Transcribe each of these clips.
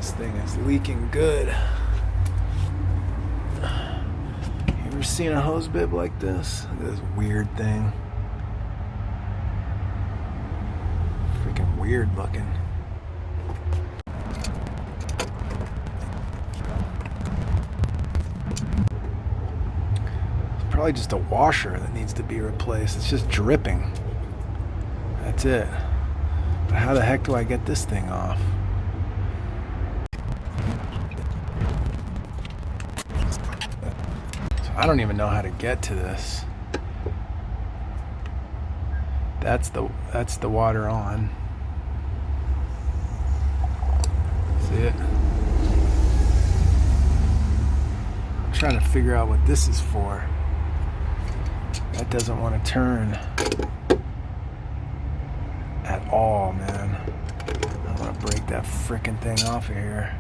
This thing is leaking good. You ever seen a hose bib like this? Look at this weird thing. Freaking weird looking. It's probably just a washer that needs to be replaced. It's just dripping. That's it. But how the heck do I get this thing off? I don't even know how to get to this. That's the water on. See it? I'm trying to figure out what this is for. That doesn't want to turn at all, man. I want to break that frickin' thing off of here.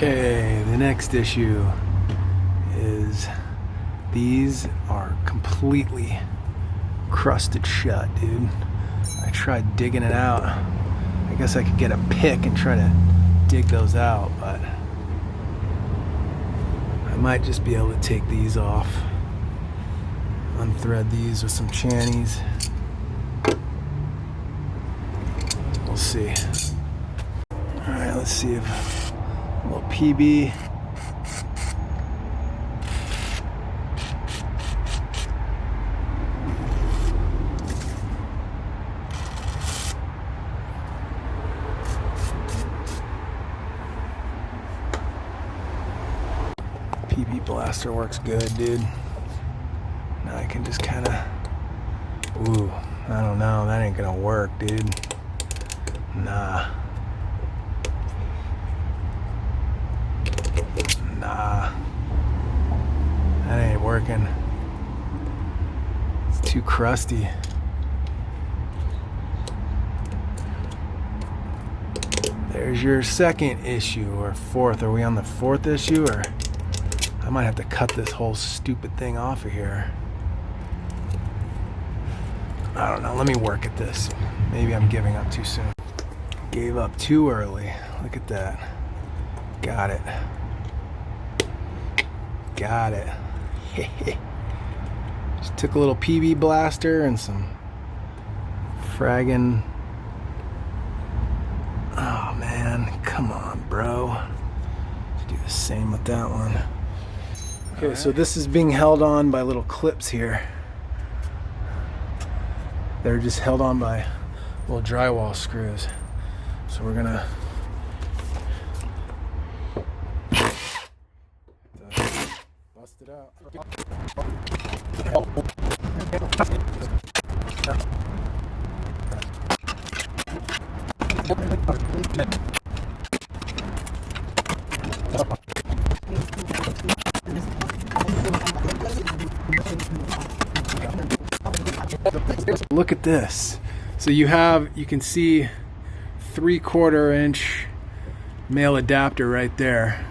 Okay, the next issue is these are completely crusted shut, dude. I tried digging it out. I guess I could get a pick and try to dig those out, but I might just be able to take these off. Unthread these with some channies. We'll see. Alright, let's see if a little PB. PB blaster works good, dude. Now I can just kind of, ooh, I don't know, that ain't gonna work, dude. Nah. That ain't working. It's too crusty. There's your second issue, or fourth. Are we on the fourth issue, or I might have to cut this whole stupid thing off of here. I don't know. Let me work at this. Maybe I'm giving up too soon. Gave up too early. Look at that. Got it. Got it. Just took a little PB blaster and some fragging. Oh man, come on, bro. Let's do the same with that one. Okay, so this is being held on by little clips here. They're just held on by little drywall screws. So we're gonna bust it out. Look at this. So you can see 3/4 inch male adapter right there.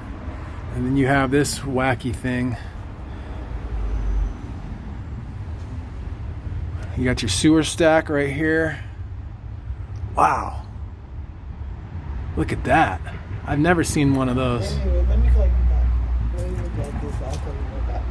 And then you have this wacky thing. You got your sewer stack right here. Wow. Look at that. I've never seen one of those. Anyway, let me call you back. Let me look at this. I'll call you back.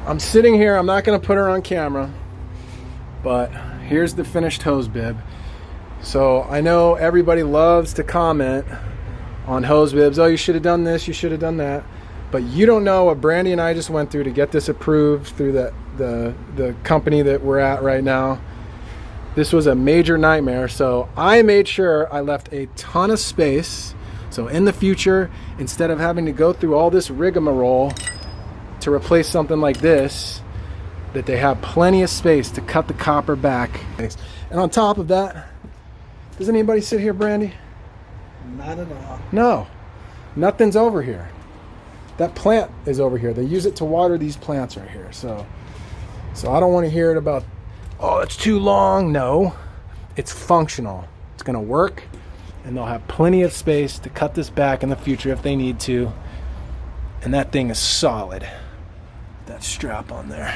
I'm sitting here, I'm not going to put her on camera, but here's the finished hose bib. So I know everybody loves to comment on hose bibs. Oh, you should have done this, you should have done that. But you don't know what Brandy and I just went through to get this approved through the company that we're at right now. This was a major nightmare. So I made sure I left a ton of space. So in the future, instead of having to go through all this rigmarole to replace something like this, that they have plenty of space to cut the copper back. And on top of that, does anybody sit here, Brandy? Not at all. No, nothing's over here. That plant is over here. They use it to water these plants right here. So I don't want to hear it about, oh, it's too long. No, it's functional. It's going to work, and they'll have plenty of space to cut this back in the future if they need to. And that thing is solid. That strap on there.